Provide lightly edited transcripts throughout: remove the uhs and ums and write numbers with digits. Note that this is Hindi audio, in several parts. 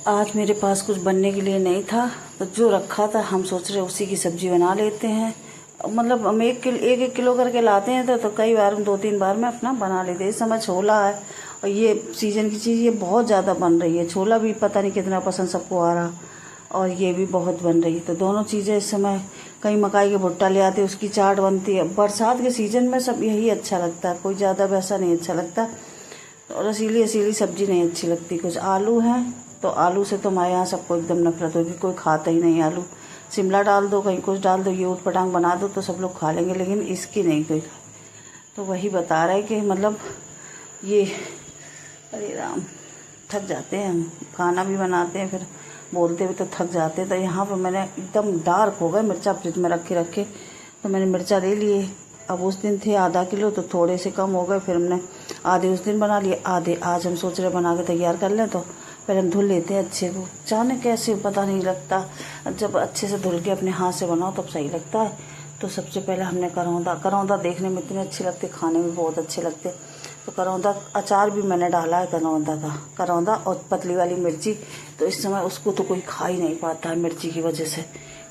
आज मेरे पास कुछ बनने के लिए नहीं था, तो जो रखा था हम सोच रहे उसी की सब्जी बना लेते हैं। मतलब हम एक किलो करके लाते हैं तो कई बार 2-3 बार में अपना बना लेते हैं। इस समय छोला है और ये सीजन की चीज़, ये बहुत ज़्यादा बन रही है। छोला भी पता नहीं कितना पसंद सबको आ रहा, और ये भी बहुत बन रही है। तो दोनों चीज़ें इस समय, कहीं मकाई के भुट्टा ले आते उसकी चाट बनती है। बरसात के सीजन में सब यही अच्छा लगता है, कोई ज़्यादा वैसा नहीं अच्छा लगता। और रसीली सब्जी नहीं अच्छी लगती। कुछ आलू हैं तो आलू से तो हमारे यहाँ सबको एकदम नफरत होगी, कोई खाता ही नहीं आलू। शिमला डाल दो, कहीं कुछ डाल दो, ये ऊट पटांग बना दो तो सब लोग खा लेंगे, लेकिन इसकी नहीं कोई खा। तो वही बता रहे कि मतलब ये, अरे राम, थक जाते हैं हम। खाना भी बनाते हैं फिर बोलते हुए तो थक जाते हैं। तो यहाँ पर मैंने एकदम डार्क हो गए मिर्चा, फ्रिज में रखे तो मैंने मिर्चा ले लिए। अब उस दिन थे आधा किलो तो थोड़े से कम हो गए, फिर हमने आधे उस दिन बना लिए, आधे आज हम सोच रहे बना के तैयार कर लें। तो पहले हम धुल लेते हैं अच्छे को, जाने कैसे पता नहीं लगता, जब अच्छे से धुल के अपने हाथ से बनाओ तब सही लगता है। तो सबसे पहले हमने करौंदा देखने में इतने अच्छे लगते, खाने में बहुत अच्छे लगते। तो करौंदा अचार भी मैंने डाला है, करौंदा और पतली वाली मिर्ची। तो इस समय उसको तो कोई खा ही नहीं पाता है मिर्ची की वजह से,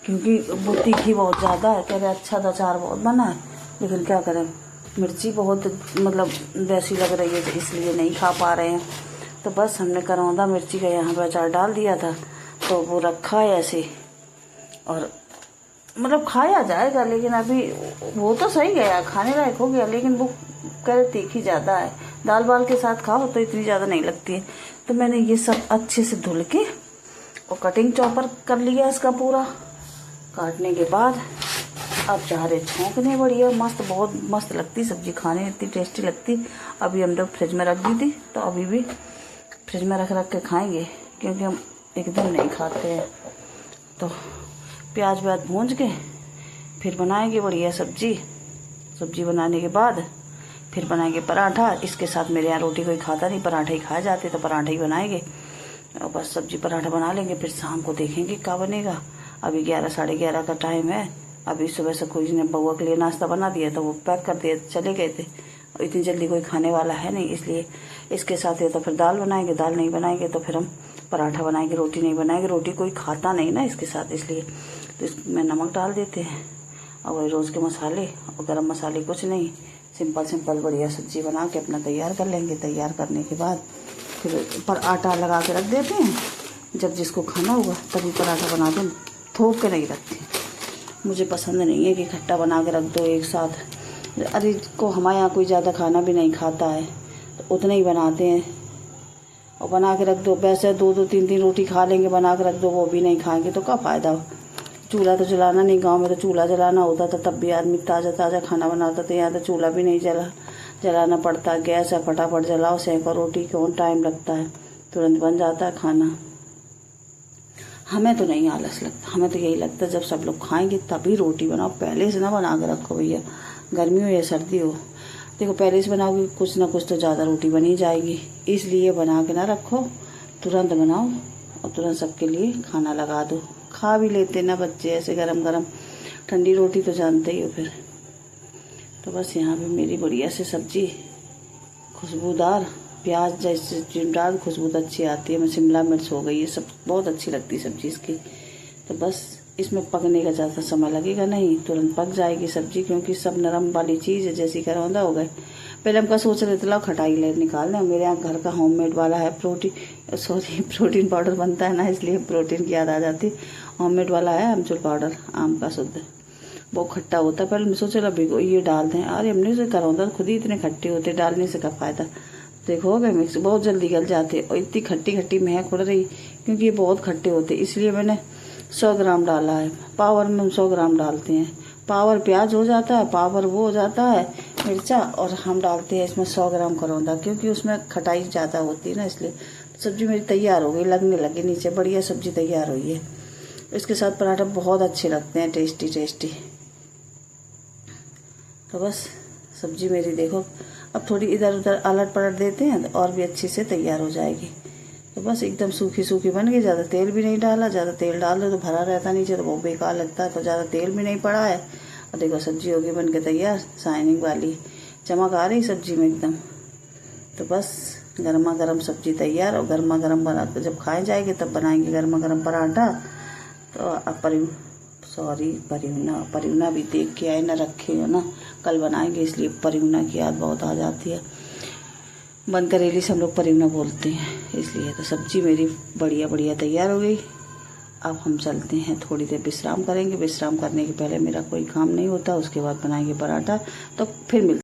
क्योंकि वो तीखी बहुत ज़्यादा है। कह रहे अच्छा तो अचार बहुत बना है, लेकिन क्या करें, मिर्ची बहुत मतलब वैसी लग रही है, तो इसलिए नहीं खा पा रहे हैं। तो बस हमने करौंदा मिर्ची का यहाँ पर अचार डाल दिया था, तो वो रखा है ऐसे, और मतलब खाया जाएगा। लेकिन अभी वो तो सही गया, खाने लायक हो गया, लेकिन वो कर तीखी ज़्यादा है। दाल बाल के साथ खाओ तो इतनी ज़्यादा नहीं लगती है। तो मैंने ये सब अच्छे से धुल के और कटिंग चॉपर कर लिया इसका पूरा। काटने के बाद अब जा रहे छौंकने, बढ़िया मस्त, बहुत मस्त लगती सब्जी खाने में, इतनी टेस्टी लगती। अभी हम लोग फ्रिज में रख दी थी, तो अभी भी फ्रिज में रख के खाएंगे, क्योंकि हम एकदम नहीं खाते हैं। तो प्याज व्याज भूंज के फिर बनाएंगे बढ़िया सब्जी बनाने के बाद फिर बनाएंगे पराठा। इसके साथ मेरे यहाँ रोटी कोई खाता नहीं, पराठा ही खाए जाते, तो पराठा ही बनाएंगे। और बस सब्जी पराठा बना लेंगे, फिर शाम को देखेंगे क्या बनेगा। अभी 11 साढ़े 11 का टाइम है। अभी सुबह से कोई ने बउआ के लिए नाश्ता बना दिया, तो वो पैक कर दिया, चले गए थे। और इतनी जल्दी कोई खाने वाला है नहीं, इसलिए इसके साथ या तो फिर दाल बनाएंगे, दाल नहीं बनाएंगे तो फिर हम पराठा बनाएंगे, रोटी नहीं बनाएंगे। रोटी कोई खाता नहीं ना इसके साथ, इसलिए तो इसमें नमक डाल देते हैं, और वही रोज़ के मसाले और गरम मसाले, कुछ नहीं, सिंपल बढ़िया सब्जी बना के अपना तैयार कर लेंगे। तैयार करने के बाद फिर पर आटा लगा के रख देते हैं, जब जिसको खाना होगा तभी पराठा बना दें। थोक के नहीं रखते, मुझे पसंद नहीं है कि खट्टा बना के रख दो एक साथ। अरे को हमारे यहाँ कोई ज़्यादा खाना भी नहीं खाता है, तो उतना ही बनाते हैं और बना के रख दो। वैसे 2-3 रोटी खा लेंगे, बना के रख दो वो भी नहीं खाएंगे तो क्या फ़ायदा। चूल्हा तो जलाना नहीं, गांव में तो चूल्हा जलाना होता था, तब भी आदमी ताज़ा खाना बनाता था। यहाँ तो चूल्हा भी नहीं जलाना पड़ता, गैस है, फटाफट जलाओ, सेंको रोटी, कौन टाइम लगता है, तुरंत बन जाता है खाना। हमें तो नहीं आलस लगता, हमें तो यही लगता है जब सब लोग खाएंगे तभी रोटी बनाओ, पहले से ना बना के रखो भैया, गर्मी हो या सर्दी हो। देखो पहले से बनाओगे कुछ ना कुछ तो ज़्यादा रोटी बनी जाएगी, इसलिए बना के ना रखो, तुरंत बनाओ और तुरंत सबके लिए खाना लगा दो। खा भी लेते ना बच्चे ऐसे गरम गरम, ठंडी रोटी तो जानते ही हो फिर। तो बस यहाँ पे मेरी बढ़िया से सब्जी खुशबूदार, प्याज जैसे डाल खुशबू अच्छी आती है। मैं शिमला मिर्च हो गई, ये सब बहुत अच्छी लगती है सब्जी इसकी। तो बस इसमें पकने का ज़्यादा समय लगेगा नहीं, तुरंत पक जाएगी सब्जी, क्योंकि सब नरम वाली चीज़ है, जैसी करौंदा हो गए। पहले हम का सोच रहे थे लाओ खटाई ले निकाल दें, मेरे यहाँ घर का होममेड वाला है, प्रोटीन पाउडर बनता है ना, इसलिए प्रोटीन की याद आ जाती। होममेड वाला है अमचूर पाउडर, आम का शुद्ध, बहुत खट्टा होता है। पहले मैं सोचा भिगो ये डाल दें, अरे हमने से करौंदा खुद ही इतने खट्टे होते, डालने से क्या फ़ायदा। देखो हो गए मिक्स, बहुत जल्दी गल जाते और इतनी खट्टी महक उड़ रही, क्योंकि ये बहुत खट्टे होते, इसलिए मैंने 100 ग्राम डाला है। पावर में हम 100 ग्राम डालते हैं, पावर प्याज हो जाता है, पावर वो हो जाता है मिर्चा, और हम डालते हैं इसमें 100 ग्राम करौंदा, क्योंकि उसमें खटाई ज़्यादा होती है ना, इसलिए। सब्जी मेरी तैयार हो गई, लगने लगी नीचे, बढ़िया सब्जी तैयार हुई है। इसके साथ पराठा बहुत अच्छे लगते हैं, टेस्टी। तो बस सब्जी मेरी देखो, अब थोड़ी इधर उधर अलट पलट देते हैं तो और भी अच्छी से तैयार हो जाएगी। तो बस एकदम सूखी बन गई, ज़्यादा तेल भी नहीं डाला। ज़्यादा तेल डाल दो तो भरा रहता नीचे, तो वो बेकार लगता है, तो ज़्यादा तेल भी नहीं पड़ा है। और देखो सब्जी होगी बन के तैयार, शाइनिंग वाली, चमक आ रही सब्जी में एकदम। तो बस गर्मा गर्म सब्जी तैयार और गर्मा गर्म बना के जब खाए जाएंगे तब बनाएंगे गर्मा गर्म पराठा। तो परिवना भी देख के आए ना, रखे हो ना, कल बनाएंगे, इसलिए परिवना की याद बहुत आ जाती है। बंद करेली से हम लोग परिवना बोलते हैं इसलिए। तो सब्जी मेरी बढ़िया बढ़िया तैयार हो गई। अब हम चलते हैं, थोड़ी देर विश्राम करेंगे। विश्राम करने के पहले मेरा कोई काम नहीं होता, उसके बाद बनाएंगे पराठा। तो फिर मिलते